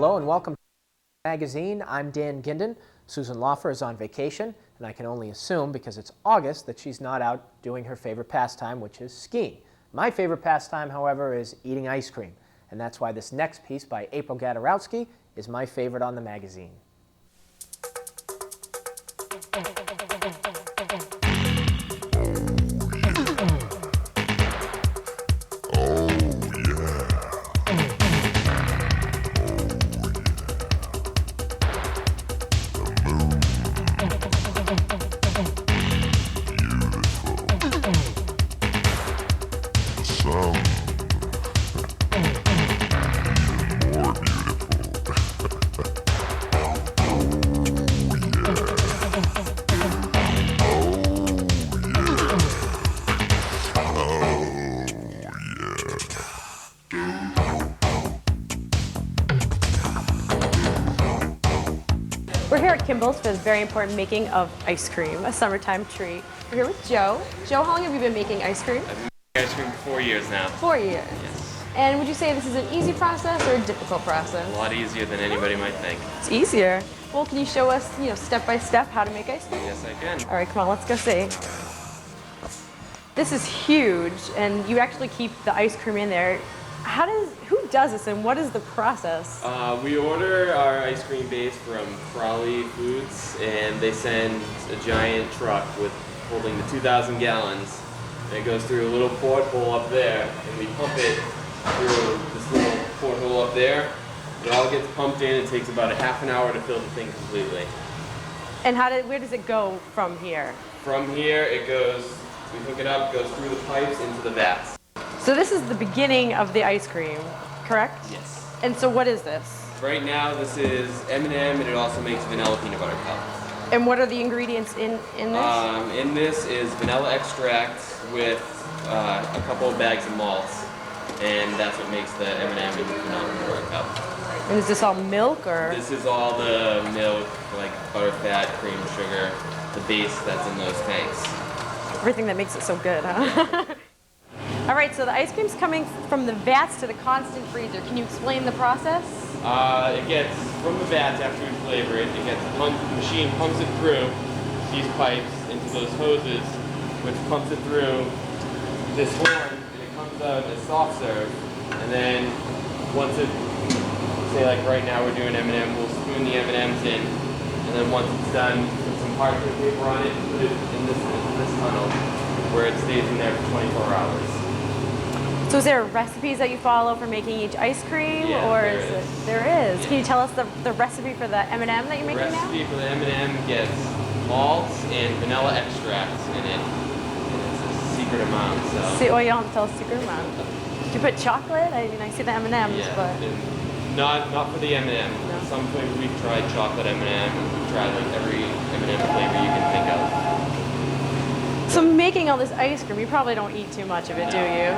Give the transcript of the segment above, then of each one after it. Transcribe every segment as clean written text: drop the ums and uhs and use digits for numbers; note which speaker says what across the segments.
Speaker 1: Hello and welcome to the magazine. I'm Dan Ginden. Susan Laufer is on vacation, and I can only assume, because it's August, that she's not out doing her favorite pastime, which is skiing. My favorite pastime, however, is eating ice cream, and that's why this next piece by April Gadarowski is my favorite on the magazine.
Speaker 2: We're here at Kimball's for this very important making of ice cream, a summertime treat. We're here with Joe. Joe, how long have you been making ice cream?
Speaker 3: I've been making ice cream for 4 years now.
Speaker 2: 4 years.
Speaker 3: Yes.
Speaker 2: And would you say this is an easy process or a difficult process?
Speaker 3: A lot easier than anybody might think.
Speaker 2: It's easier. Well, can you show us, step by step how to make ice cream?
Speaker 3: Yes, I can.
Speaker 2: All right, come on, let's go see. This is huge, and you actually keep the ice cream in there. Who does this, and what is the process?
Speaker 3: We order our ice cream base from Frawley Foods, and they send a giant truck holding the 2,000 gallons. And it goes through a little porthole up there, and we pump it through this little porthole up there. It all gets pumped in. It takes about a half an hour to fill the thing completely.
Speaker 2: And where does it go from here?
Speaker 3: From here, we hook it up, goes through the pipes into the vats.
Speaker 2: So this is the beginning of the ice cream, correct?
Speaker 3: Yes.
Speaker 2: And so what is this?
Speaker 3: Right now, this is M&M, and it also makes vanilla peanut butter cup.
Speaker 2: And what are the ingredients in this?
Speaker 3: In this is vanilla extract with a couple of bags of malts, and that's what makes the M&M and vanilla peanut butter cup.
Speaker 2: And is this all milk or?
Speaker 3: This is all the milk, like butterfat, cream, sugar, the base that's in those tanks.
Speaker 2: Everything that makes it so good, huh? All right, so the ice cream's coming from the vats to the constant freezer. Can you explain the process?
Speaker 3: It gets from the vats after we flavor it. The machine pumps it through these pipes into those hoses, which pumps it through this horn, and it comes out as soft serve. And then once it, say like right now we're doing M&M, we'll spoon the M&Ms in, and then once it's done, put some parchment paper on it, and put it in this tunnel, where it stays in there for 24 hours.
Speaker 2: So is there recipes that you follow for making each ice cream?
Speaker 3: Yeah,
Speaker 2: or
Speaker 3: there
Speaker 2: is. There is.
Speaker 3: Yeah.
Speaker 2: Can you tell us the recipe for the M&M that you're making now?
Speaker 3: The recipe for the M&M gets malt and vanilla extract in it. And it's a secret amount, so.
Speaker 2: See, well, you don't have to tell us a secret amount. Do you put chocolate? I see the M&Ms,
Speaker 3: Yeah,
Speaker 2: but.
Speaker 3: not for the M&M.
Speaker 2: No.
Speaker 3: Some flavors we've tried chocolate M&M, and we've tried like every M&M flavor you can think of.
Speaker 2: So making all this ice cream, you probably don't eat too much of it, do you?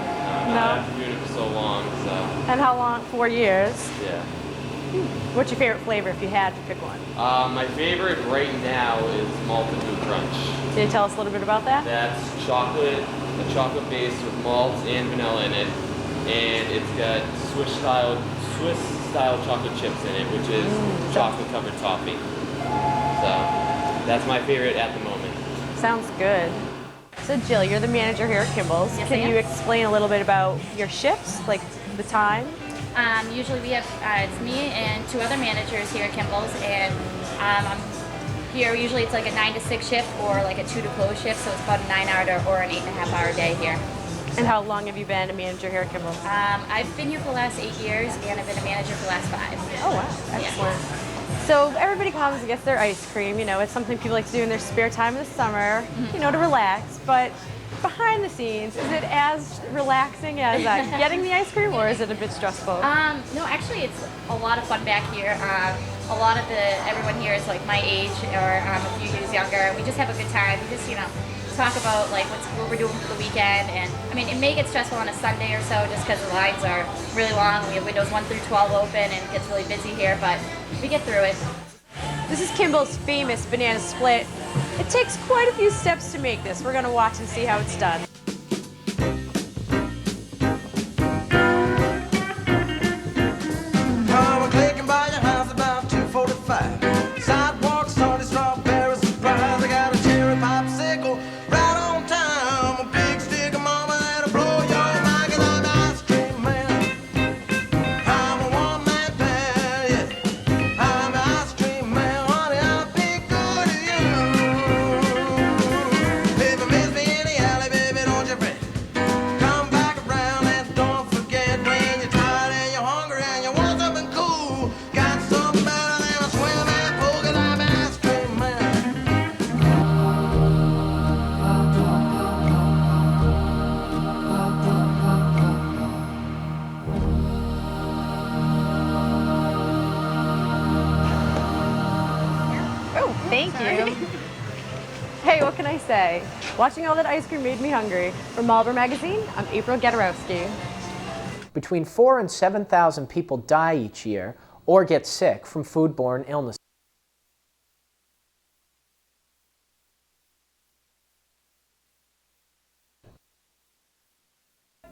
Speaker 3: No? I've been doing it for so long, so.
Speaker 2: And how long? 4 years?
Speaker 3: Yeah.
Speaker 2: What's your favorite flavor if you had to pick one?
Speaker 3: My favorite right now is malted blue crunch.
Speaker 2: Can you tell us a little bit about that?
Speaker 3: That's a chocolate base with malt and vanilla in it, and it's got Swiss style chocolate chips in it, which is chocolate covered toffee. So that's my favorite at the moment.
Speaker 2: Sounds good. So Jill, you're the manager here at Kimball's.
Speaker 4: Yes,
Speaker 2: Can
Speaker 4: I am.
Speaker 2: you explain a little bit about your shifts, like the time?
Speaker 4: Usually we have, it's me and 2 other managers here at Kimball's, and I'm here, usually it's like a 9 to 6 shift or like a 2 to close shift, so it's about a 9-hour or an 8.5-hour day here.
Speaker 2: And how long have you been a manager here at Kimball's?
Speaker 4: I've been here for the last 8 years, and I've been a manager for the last 5.
Speaker 2: Oh wow, excellent. So everybody comes and gets their ice cream, it's something people like to do in their spare time in the summer, to relax, but behind the scenes, is it as relaxing as getting the ice cream, or is it a bit stressful?
Speaker 4: No, actually it's a lot of fun back here. A lot of everyone here is like my age or a few years younger, and we just have a good time. We just, talk about like what we're doing for the weekend, and I mean, it may get stressful on a Sunday or so just because the lines are really long. We have windows 1 through 12 open, and it gets really busy here, but we get through it.
Speaker 2: This is Kimball's famous banana split. It takes quite a few steps to make this. We're going to watch and see how it's done.
Speaker 5: Come clicking by your
Speaker 2: say. Watching all that ice cream made me hungry. From Marlborough Magazine, I'm April Gadarowski.
Speaker 1: Between 4,000 and 7,000 people die each year or get sick from foodborne illnesses.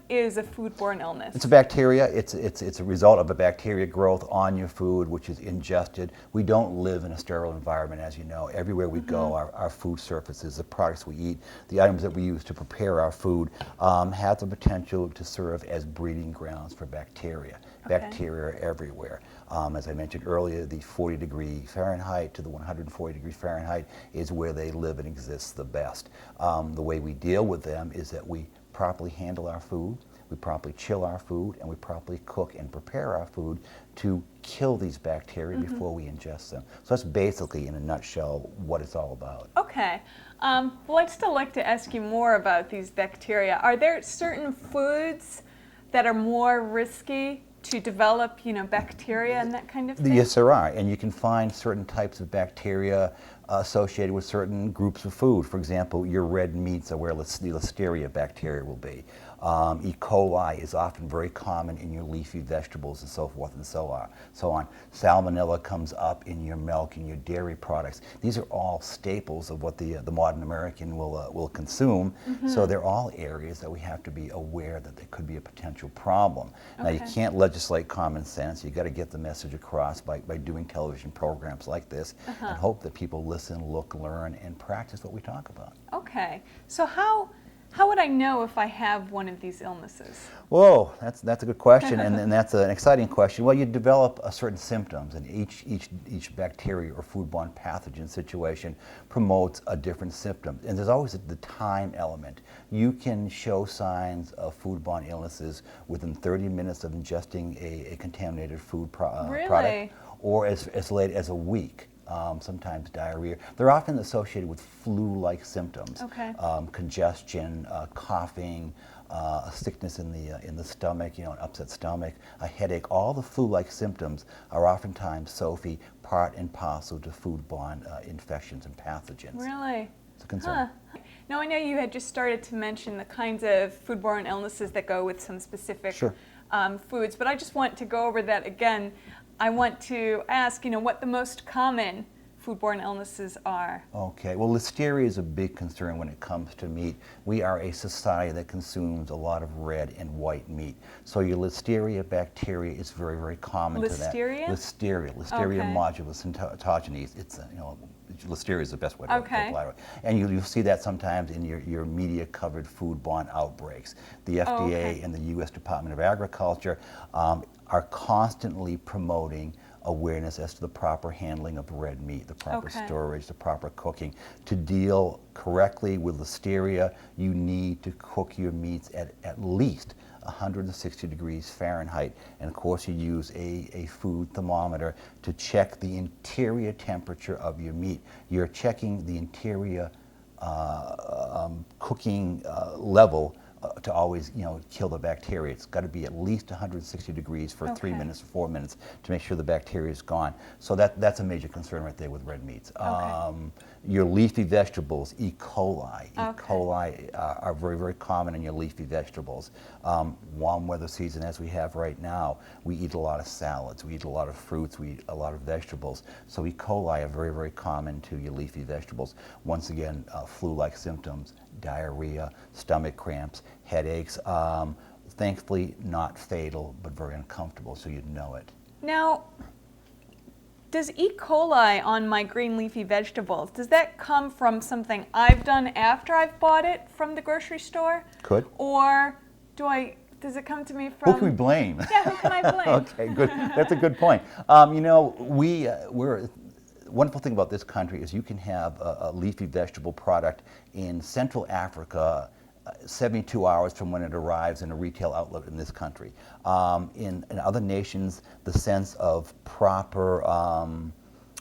Speaker 5: Is a foodborne illness?
Speaker 6: It's a bacteria. It's a result of a bacteria growth on your food, which is ingested. We don't live in a sterile environment, as you know. Everywhere we go, our food surfaces, the products we eat, the items that we use to prepare our food have the potential to serve as breeding grounds for bacteria.
Speaker 5: Okay.
Speaker 6: Bacteria are everywhere. As I mentioned earlier, the 40-degree Fahrenheit to the 140-degree Fahrenheit is where they live and exist the best. The way we deal with them is that we properly handle our food, we properly chill our food, and we properly cook and prepare our food to kill these bacteria before we ingest them. So that's basically, in a nutshell, what it's all about.
Speaker 5: Okay. Well, I'd still like to ask you more about these bacteria. Are there certain foods that are more risky to develop, bacteria and that kind of thing?
Speaker 6: Yes, there are, and you can find certain types of bacteria associated with certain groups of food. For example, your red meats are where the Listeria bacteria will be. E. coli is often very common in your leafy vegetables and so forth and so on. Salmonella comes up in your milk and your dairy products. These are all staples of what the modern American will consume. So they're all areas that we have to be aware that there could be a potential problem. Now, you can't legislate common sense. You got to get the message across by doing television programs like this and hope that people listen, look, learn, and practice what we talk about.
Speaker 5: Okay. So how would I know if I have one of these illnesses?
Speaker 6: Whoa, that's a good question, and that's an exciting question. Well, you develop certain symptoms, and each bacteria or foodborne pathogen situation promotes a different symptom. And there's always the time element. You can show signs of foodborne illnesses within 30 minutes of ingesting a contaminated food product, or as late as a week. Sometimes diarrhea. They're often associated with flu-like symptoms.
Speaker 5: Okay.
Speaker 6: Congestion, coughing, a sickness in the stomach, an upset stomach, a headache. All the flu-like symptoms are oftentimes, Sophie, part and parcel to foodborne infections and pathogens.
Speaker 5: Really?
Speaker 6: It's a concern.
Speaker 5: Now, I know you had just started to mention the kinds of foodborne illnesses that go with some specific foods, but I just want to go over that again. I want to ask, what the most common foodborne illnesses are.
Speaker 6: Okay, well, Listeria is a big concern when it comes to meat. We are a society that consumes a lot of red and white meat. So your Listeria bacteria is very, very common to that.
Speaker 5: Listeria?
Speaker 6: Listeria modulus autogenes. It's, Listeria is the best way to apply it. And you'll see that sometimes in your media-covered foodborne outbreaks. The FDA and the U.S. Department of Agriculture are constantly promoting awareness as to the proper handling of red meat, the proper storage, the proper cooking. To deal correctly with Listeria, you need to cook your meats at least 160 degrees Fahrenheit. And of course, you use a food thermometer to check the interior temperature of your meat. You're checking the interior cooking level to always, kill the bacteria. It's got to be at least 160 degrees for 3 minutes or 4 minutes to make sure the bacteria is gone. So that's a major concern right there with red meats. Your leafy vegetables, E. coli. E. coli are very, very common in your leafy vegetables. Warm weather season as we have right now, we eat a lot of salads, we eat a lot of fruits, we eat a lot of vegetables. So E. coli are very, very common to your leafy vegetables. Once again, flu-like symptoms, diarrhea, stomach cramps, headaches. Thankfully not fatal, but very uncomfortable, so you'd know it.
Speaker 5: Now, does E. coli on my green leafy vegetables, does that come from something I've done after I've bought it from the grocery store?
Speaker 6: Could.
Speaker 5: Or does it come to me from...
Speaker 6: Who can we blame?
Speaker 5: Yeah, who can I blame?
Speaker 6: Okay, good. That's a good point. We're wonderful thing about this country is you can have a leafy vegetable product in Central Africa 72 hours from when it arrives in a retail outlet in this country. In other nations, the sense of proper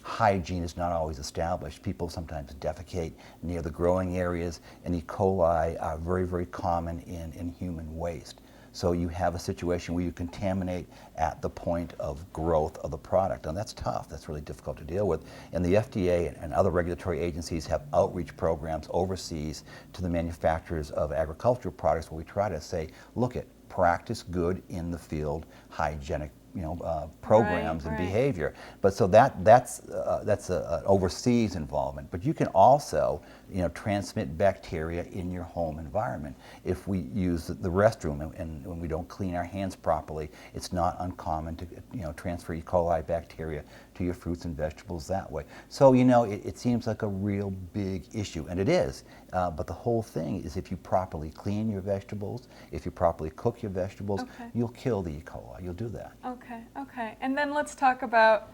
Speaker 6: hygiene is not always established. People sometimes defecate near the growing areas, and E. coli are very, very common in human waste. So you have a situation where you contaminate at the point of growth of the product, and that's tough. That's really difficult to deal with. And the FDA and other regulatory agencies have outreach programs overseas to the manufacturers of agricultural products where we try to say, look at practice good in the field, hygienic programs and behavior. But so that's an overseas involvement. But you can also transmit bacteria in your home environment. If we use the restroom and when we don't clean our hands properly, it's not uncommon to transfer E. coli bacteria to your fruits and vegetables that way. So it seems like a real big issue, and it is. But the whole thing is if you properly clean your vegetables, if you properly cook your vegetables, you'll kill the E. coli. You'll do that.
Speaker 5: Okay. And then let's talk about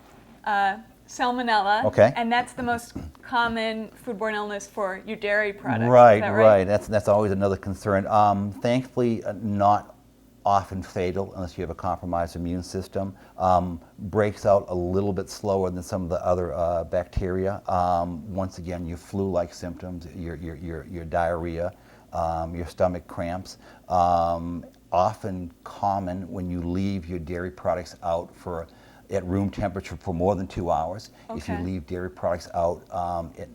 Speaker 5: salmonella.
Speaker 6: Okay.
Speaker 5: And that's the most common foodborne illness for your dairy products.
Speaker 6: Right,
Speaker 5: is that right?
Speaker 6: That's always another concern. Thankfully, not often fatal unless you have a compromised immune system. Breaks out a little bit slower than some of the other bacteria. Once again, your flu-like symptoms, your diarrhea, your stomach cramps. Often common when you leave your dairy products out at room temperature for more than 2 hours. If you leave dairy products out at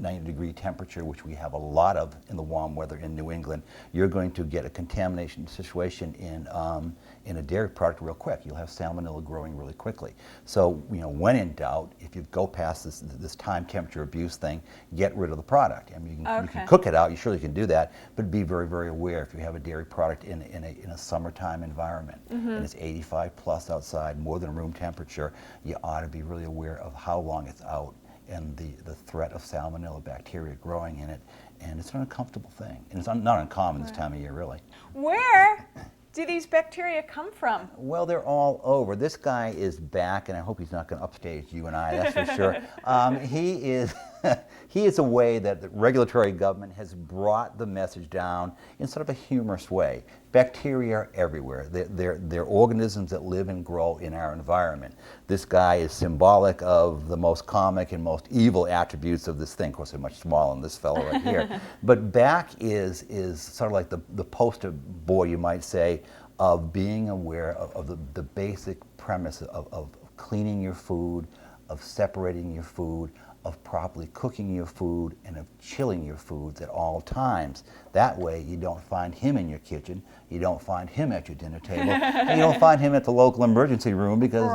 Speaker 6: 90-degree temperature, which we have a lot of in the warm weather in New England, you're going to get a contamination situation in a dairy product real quick. You'll have salmonella growing really quickly. So when in doubt, if you go past this time temperature abuse thing, get rid of the product. I mean, you can cook it out. You surely can do that, but be very, very aware if you have a dairy product in a summertime environment and it's 85 plus outside, more than room temperature, you ought to be really aware of how long it's out and the threat of salmonella bacteria growing in it, and it's an uncomfortable thing. And it's not uncommon this time of year, really.
Speaker 5: Where do these bacteria come from?
Speaker 6: Well, they're all over. This guy is back, and I hope he's not going to upstage you and I, that's for sure. He is a way that the regulatory government has brought the message down in sort of a humorous way. Bacteria are everywhere. They're organisms that live and grow in our environment. This guy is symbolic of the most comic and most evil attributes of this thing. Of course, they're much smaller than this fellow right here. But back is sort of like the poster boy, you might say, of being aware of the basic premise of cleaning your food, of separating your food, of properly cooking your food, and of chilling your foods at all times. That way you don't find him in your kitchen, you don't find him at your dinner table, and you don't find him at the local emergency room because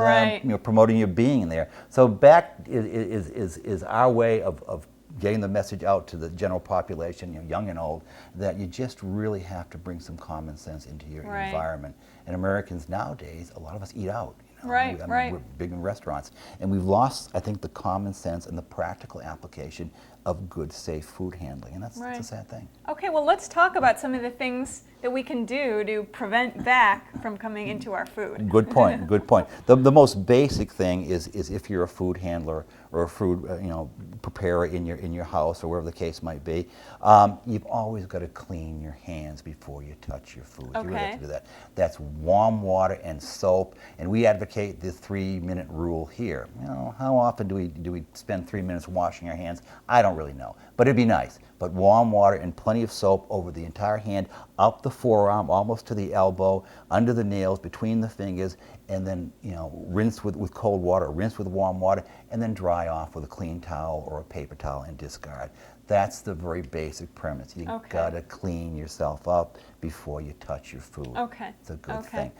Speaker 6: promoting your being there. So back is our way of getting the message out to the general population, young and old, that you just really have to bring some common sense into your environment. And Americans nowadays, a lot of us eat out. I mean, we're big in restaurants. And we've lost, I think, the common sense and the practical application of good, safe food handling. And that's a sad thing.
Speaker 5: Okay, well, let's talk about some of the things that we can do to prevent VAC from coming into our food.
Speaker 6: Good point, good point. The most basic thing is if you're a food handler or a food preparer in your house or wherever the case might be, you've always got to clean your hands before you touch your food. You really have to do that. That's warm water and soap, and we advocate the 3-minute rule here. How often do we spend 3 minutes washing our hands? I don't really know, but it'd be nice. But warm water and plenty of soap over the entire hand, up the forearm, almost to the elbow, under the nails, between the fingers, and then rinse with cold water, rinse with warm water, and then dry off with a clean towel or a paper towel and discard. That's the very basic premise. You gotta clean yourself up before you touch your food. It's a good thing.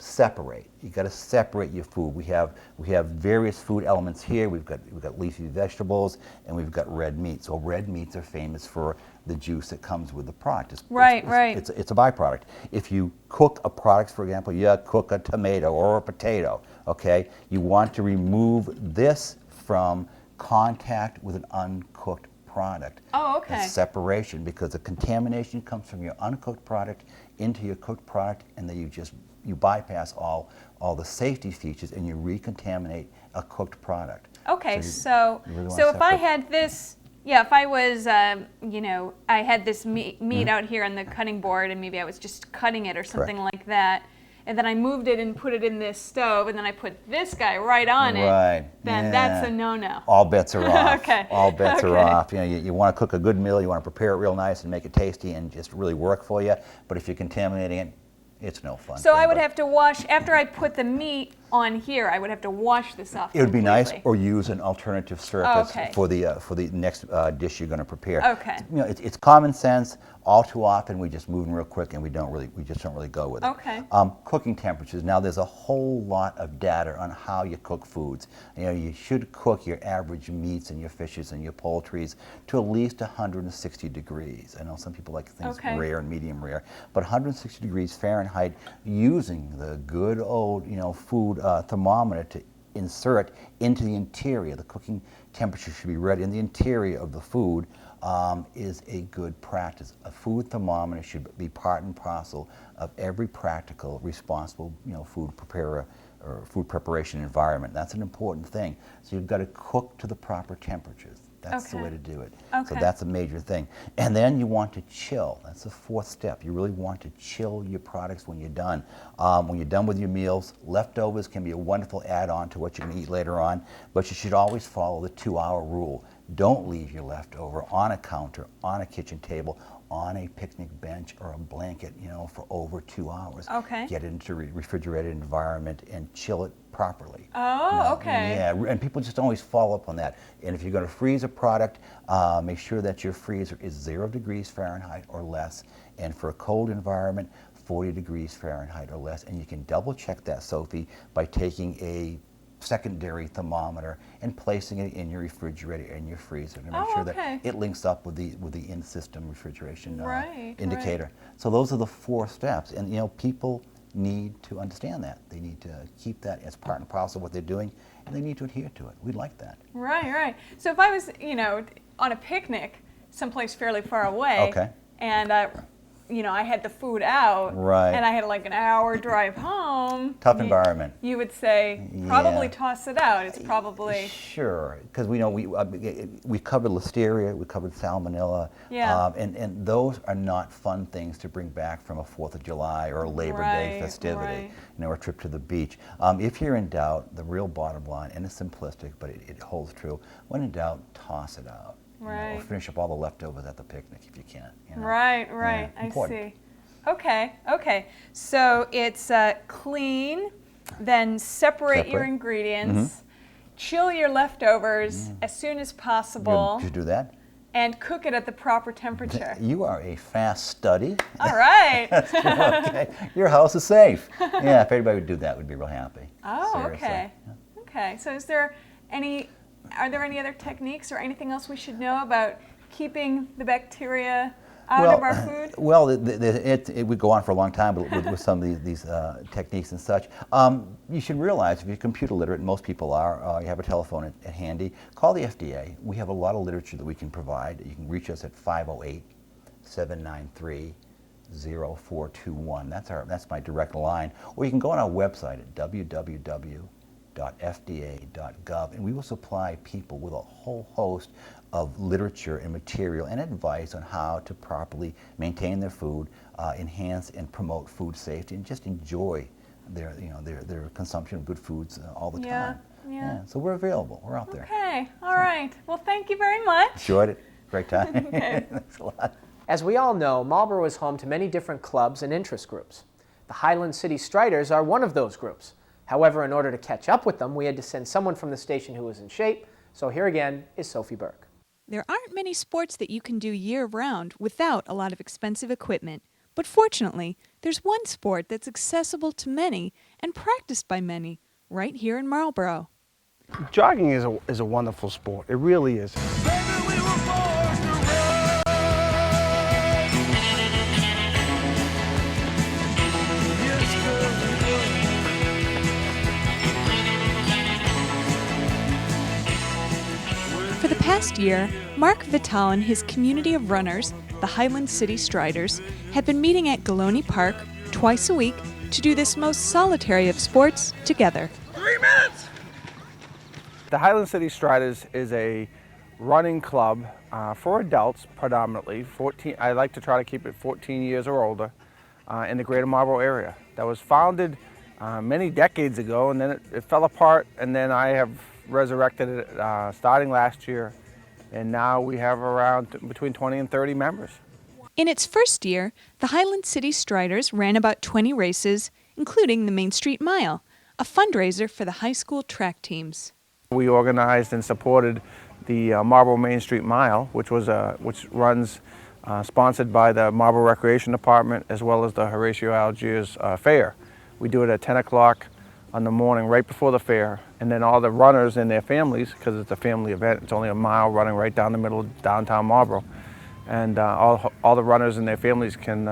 Speaker 6: Separate. You got to separate your food. We have various food elements here. We've got leafy vegetables and we've got red meat. So red meats are famous for the juice that comes with the product. It's a byproduct. If you cook a product, for example, you cook a tomato or a potato. You want to remove this from contact with an uncooked product. That's separation, because the contamination comes from your uncooked product into your cooked product, and then you bypass all the safety features and you recontaminate a cooked product.
Speaker 5: So if I had this, if I was, I had this meat out here on the cutting board and maybe I was just cutting it or something like that, and then I moved it and put it in this stove, and then I put this guy right on it, then that's a no-no.
Speaker 6: All bets are off. All bets are off. You want to cook a good meal, you want to prepare it real nice and make it tasty and just really work for you, but if you're contaminating it, It's no fun.
Speaker 5: So
Speaker 6: for
Speaker 5: I would
Speaker 6: anybody.
Speaker 5: have to wash, after I put the meat on here, I would have to wash this off
Speaker 6: It would be nice,
Speaker 5: completely.
Speaker 6: or use an alternative surface
Speaker 5: Okay.
Speaker 6: for the next dish you're going to prepare.
Speaker 5: Okay.
Speaker 6: You know, it's common sense. All too often, we just move in real quick, and we just don't really go with it.
Speaker 5: Okay.
Speaker 6: Cooking temperatures. Now, there's a whole lot of data on how you cook foods. You know, you should cook your average meats and your fishes and your poultries to at least 160 degrees. I know some people like things
Speaker 5: Okay.
Speaker 6: rare and medium rare, but 160 degrees Fahrenheit, using the good old, food thermometer to insert into the interior. The cooking temperature should be read in the interior of the food, is a good practice. A food thermometer should be part and parcel of every practical, responsible, food preparer or food preparation environment. That's an important thing. So you've got to cook to the proper temperatures. That's the
Speaker 5: Okay.
Speaker 6: way to do it. So
Speaker 5: Okay.
Speaker 6: that's a major thing. And then you want to chill. That's the fourth step. You really want to chill your products when you're done. When you're done with your meals, leftovers can be a wonderful add-on to what you're going to eat later on, but you should always follow the 2-hour rule. Don't leave your leftover on a counter, on a kitchen table, on a picnic bench or a blanket, for over 2 hours.
Speaker 5: Okay.
Speaker 6: Get it into a refrigerated environment and chill it properly.
Speaker 5: Oh, okay.
Speaker 6: Yeah, and people just always follow up on that. And if you're going to freeze a product, make sure that your freezer is 0 degrees Fahrenheit or less. And for a cold environment, 40 degrees Fahrenheit or less. And you can double check that, Sophie, by taking a secondary thermometer and placing it in your refrigerator and your freezer to make
Speaker 5: Oh,
Speaker 6: sure
Speaker 5: okay.
Speaker 6: that it links up with the in-system refrigeration
Speaker 5: Right,
Speaker 6: indicator.
Speaker 5: right.
Speaker 6: So those are the 4 steps, and people need to understand that. They need to keep that as part and parcel of what they're doing, and they need to adhere to it. We like that.
Speaker 5: Right, right. So if I was, on a picnic someplace fairly far away,
Speaker 6: Okay.
Speaker 5: and I had the food out,
Speaker 6: Right.
Speaker 5: and I had like an hour drive home.
Speaker 6: Tough environment.
Speaker 5: You would say probably
Speaker 6: Yeah.
Speaker 5: toss it out. It's probably
Speaker 6: Sure, because we know we covered listeria, we covered salmonella,
Speaker 5: Yeah.
Speaker 6: and those are not fun things to bring back from a 4th of July or a Labor Day
Speaker 5: Right,
Speaker 6: festivity,
Speaker 5: right.
Speaker 6: or a trip to the beach. If you're in doubt, the real bottom line, and it's simplistic, but it holds true, when in doubt, toss it out. Or
Speaker 5: Right.
Speaker 6: finish up all the leftovers at the picnic if you can.
Speaker 5: Right, right.
Speaker 6: Yeah,
Speaker 5: I
Speaker 6: important.
Speaker 5: see. Okay. So it's clean, then separate your
Speaker 6: Separate.
Speaker 5: ingredients, chill your leftovers as soon as possible,
Speaker 6: Did you do that?
Speaker 5: and cook it at the proper temperature.
Speaker 6: You are a fast study.
Speaker 5: All right.
Speaker 6: Okay. Your house is safe. Yeah, if everybody would do that, we'd be real happy.
Speaker 5: Oh,
Speaker 6: Seriously.
Speaker 5: okay. Okay. So are there any other techniques or anything else we should know about keeping the bacteria out of our food?
Speaker 6: Well, it would go on for a long time with some of these techniques and such. You should realize if you're computer literate, and most people are, you have a telephone at handy, call the FDA. We have a lot of literature that we can provide. You can reach us at 508-793-0421. That's my direct line. Or you can go on our website at www.fda.gov, and we will supply people with a whole host of literature and material and advice on how to properly maintain their food, enhance and promote food safety, and just enjoy their consumption of good foods all the time.
Speaker 5: Yeah.
Speaker 6: So we're available. We're out there.
Speaker 5: Okay. All right. Well, thank you very much.
Speaker 6: Enjoyed it. Great time.
Speaker 5: Okay.
Speaker 6: Thanks a lot.
Speaker 1: As we all know, Marlborough is home to many different clubs and interest groups. The Highland City Striders are one of those groups. However, in order to catch up with them, we had to send someone from the station who was in shape. So here again is Sophie Burke.
Speaker 7: There aren't many sports that you can do year-round without a lot of expensive equipment. But fortunately, there's one sport that's accessible to many and practiced by many right here in Marlborough.
Speaker 8: Jogging is a wonderful sport. It really is.
Speaker 7: For the past year, Mark Vitale and his community of runners, the Highland City Striders, have been meeting at Galone Park twice a week to do this most solitary of sports together.
Speaker 8: 3 minutes! The Highland City Striders is a running club for adults predominantly. I like to try to keep it 14 years or older in the greater Marlborough area. That was founded many decades ago, and then it fell apart, and then I have resurrected it starting last year, and now we have around between 20 and 30 members.
Speaker 7: In its first year, the Highland City Striders ran about 20 races, including the Main Street Mile, a fundraiser for the high school track teams.
Speaker 8: We organized and supported the Marlborough Main Street Mile, which runs sponsored by the Marlborough Recreation Department as well as the Horatio Algiers Fair. We do it at 10 o'clock on the morning right before the fair, and then all the runners and their families, because it's a family event, it's only a mile running right down the middle of downtown Marlborough, and all the runners and their families can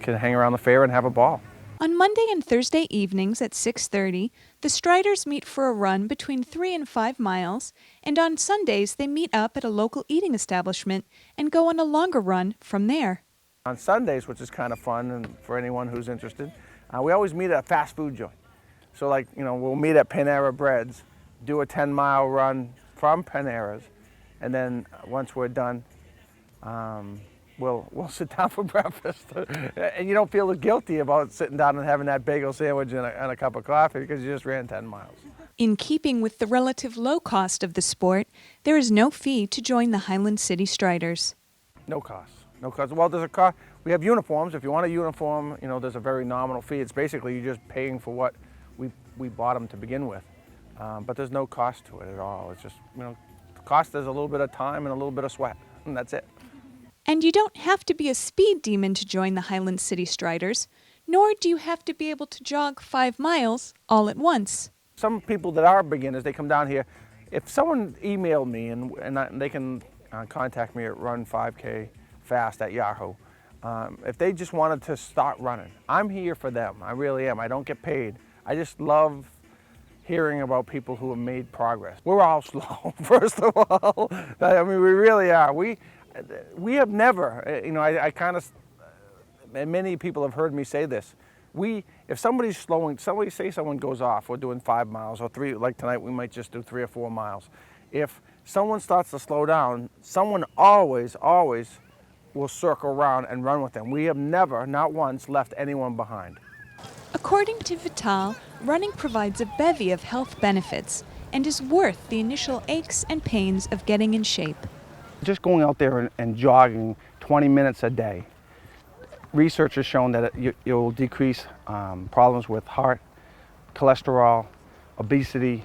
Speaker 8: hang around the fair and have a ball.
Speaker 7: On Monday and Thursday evenings at 6:30, the Striders meet for a run between 3 and 5 miles, and on Sundays they meet up at a local eating establishment and go on a longer run from there.
Speaker 8: On Sundays, which is kind of fun and for anyone who's interested, we always meet at a fast food joint. So we'll meet at Panera Breads, do a 10-mile run from Panera's, and then once we're done, we'll sit down for breakfast. And you don't feel guilty about sitting down and having that bagel sandwich and a cup of coffee because you just ran 10 miles.
Speaker 7: In keeping with the relative low cost of the sport, there is no fee to join the Highland City Striders.
Speaker 8: No cost. No cost. Well, there's a cost. We have uniforms. If you want a uniform, there's a very nominal fee. It's basically you're just paying for what we bought them to begin with. But there's no cost to it at all. It's just, the cost is a little bit of time and a little bit of sweat, and that's it.
Speaker 7: And you don't have to be a speed demon to join the Highland City Striders, nor do you have to be able to jog 5 miles all at once.
Speaker 8: Some people that are beginners, they come down here. If someone emailed me, and they can contact me at run5kfast@yahoo. If they just wanted to start running, I'm here for them. I really am. I don't get paid. I just love hearing about people who have made progress. We're all slow, first of all. I mean, we really are. We have never, I kind of, and many people have heard me say this. If somebody's slowing, say someone goes off, we're doing 5 miles or 3, like tonight we might just do 3 or 4 miles. If someone starts to slow down, someone always will circle around and run with them. We have never, not once, left anyone behind.
Speaker 7: According to Vital, running provides a bevy of health benefits and is worth the initial aches and pains of getting in shape.
Speaker 8: Just going out there and jogging 20 minutes a day, research has shown that you'll decrease problems with heart, cholesterol, obesity,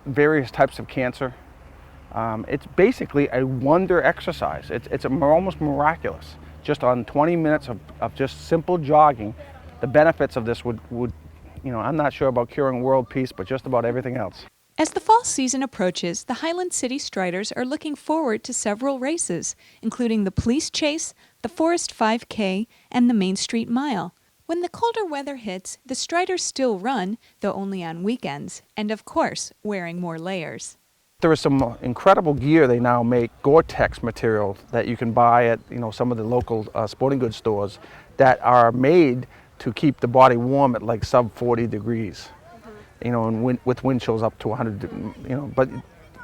Speaker 8: various types of cancer. It's basically a wonder exercise. It's almost miraculous. Just on 20 minutes of just simple jogging, the benefits of this would, I'm not sure about curing world peace, but just about everything else.
Speaker 7: As the fall season approaches, the Highland City Striders are looking forward to several races, including the Police Chase, the Forest 5K, and the Main Street Mile. When the colder weather hits, the Striders still run, though only on weekends, and of course, wearing more layers.
Speaker 8: There is some incredible gear they now make, Gore-Tex material that you can buy at some of the local sporting goods stores that are made to keep the body warm at like sub 40 degrees. And with wind chills up to 100,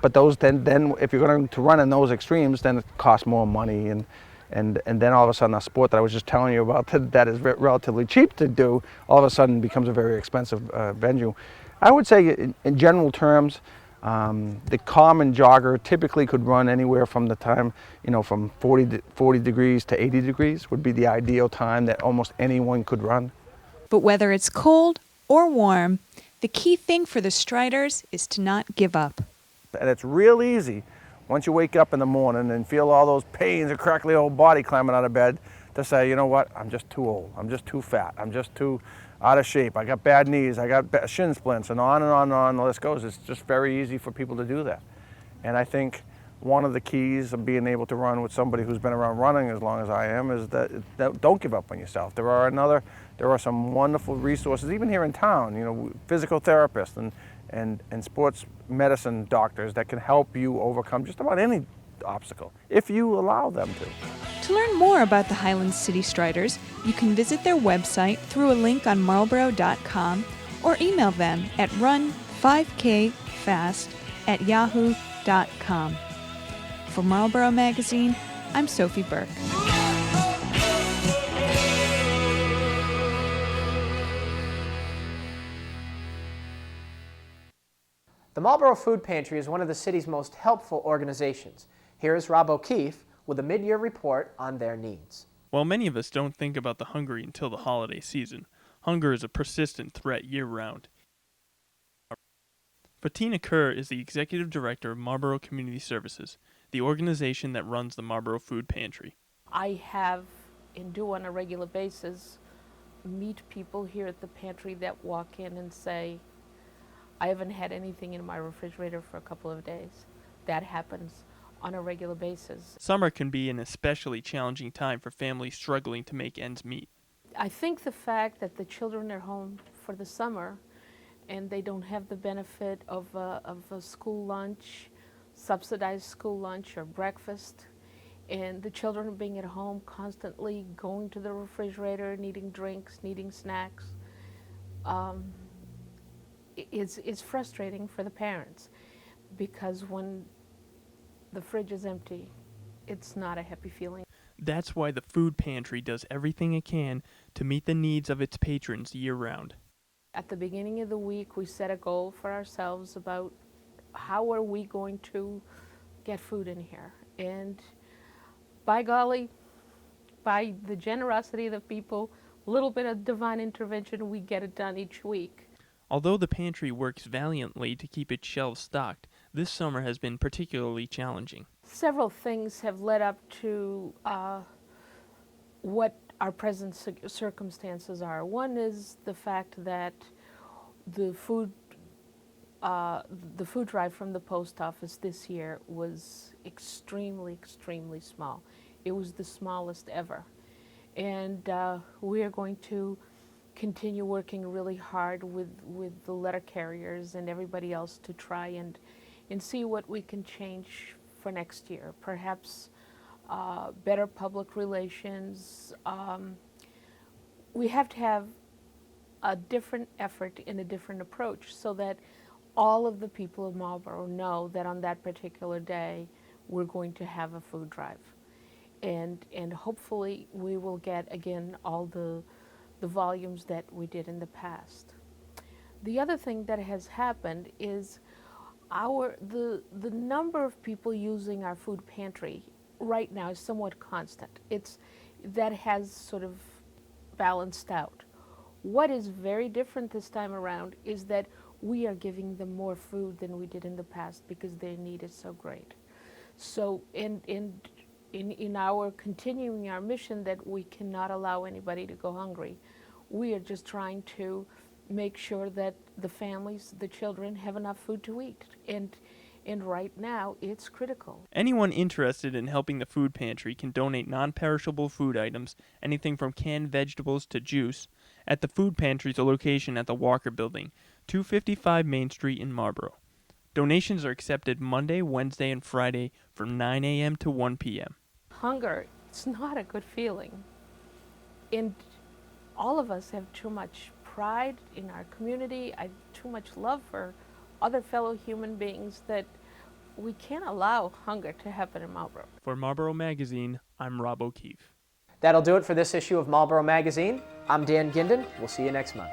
Speaker 8: but those then if you're going to run in those extremes, then it costs more money, and then all of a sudden a sport that I was just telling you about that is relatively cheap to do, all of a sudden becomes a very expensive venue. I would say in general terms, the common jogger typically could run anywhere from the time, from 40 degrees to 80 degrees would be the ideal time that almost anyone could run.
Speaker 7: But whether it's cold or warm, the key thing for the Striders is to not give up.
Speaker 8: And it's real easy once you wake up in the morning and feel all those pains and crackly old body climbing out of bed to say, you know what, I'm just too old, I'm just too fat, I'm just too out of shape, I got bad knees, I got shin splints, and on and on and on the list goes. It's just very easy for people to do that. And I think one of the keys of being able to run with somebody who's been around running as long as I am is that don't give up on yourself. There are some wonderful resources, even here in town, physical therapists and sports medicine doctors that can help you overcome just about any obstacle, if you allow them to.
Speaker 7: To learn more about the Highland City Striders, you can visit their website through a link on Marlborough.com or email them at run5kfast@yahoo.com. For Marlborough Magazine, I'm Sophie Burke.
Speaker 1: The Marlborough Food Pantry is one of the city's most helpful organizations. Here is Rob O'Keefe with a mid-year report on their needs.
Speaker 9: While many of us don't think about the hungry until the holiday season, hunger is a persistent threat year-round. Fatina Kerr is the Executive Director of Marlborough Community Services, the organization that runs the Marlborough Food Pantry.
Speaker 10: I have, and do on a regular basis, meet people here at the pantry that walk in and say, I haven't had anything in my refrigerator for a couple of days. That happens on a regular basis.
Speaker 9: Summer can be an especially challenging time for families struggling to make ends meet.
Speaker 10: I think the fact that the children are home for the summer and they don't have the benefit of a school lunch, subsidized school lunch or breakfast, and the children being at home constantly going to the refrigerator, needing drinks, needing snacks, it's frustrating for the parents, because when the fridge is empty, it's not a happy feeling.
Speaker 9: That's why the food pantry does everything it can to meet the needs of its patrons year-round.
Speaker 10: At the beginning of the week, we set a goal for ourselves about how are we going to get food in here. And by golly, by the generosity of the people, a little bit of divine intervention, we get it done each week.
Speaker 9: Although the pantry works valiantly to keep its shelves stocked, this summer has been particularly challenging.
Speaker 10: Several things have led up to what our present circumstances are. One is the fact that the food drive from the post office this year was extremely small. It was the smallest ever. And we are going to continue working really hard with the letter carriers and everybody else to try and see what we can change for next year. Perhaps better public relations. We have to have a different effort and a different approach so that all of the people of Marlborough know that on that particular day we're going to have a food drive. And hopefully we will get, again, all the volumes that we did in the past. The other thing that has happened is the number of people using our food pantry right now is somewhat constant. That has sort of balanced out. What is very different this time around is that we are giving them more food than we did in the past because their need is so great. So in our continuing our mission that we cannot allow anybody to go hungry, we are just trying to make sure that the families, the children, have enough food to eat. And right now, it's critical.
Speaker 9: Anyone interested in helping the food pantry can donate non-perishable food items, anything from canned vegetables to juice, at the food pantry's location at the Walker Building, 255 Main Street in Marlborough. Donations are accepted Monday, Wednesday, and Friday from 9 a.m. to 1 p.m.
Speaker 10: Hunger, it's not a good feeling. And all of us have too much pride in our community, too much love for other fellow human beings that we can't allow hunger to happen in Marlborough.
Speaker 9: For Marlborough Magazine, I'm Rob O'Keefe.
Speaker 1: That'll do it for this issue of Marlborough Magazine. I'm Dan Ginden. We'll see you next month.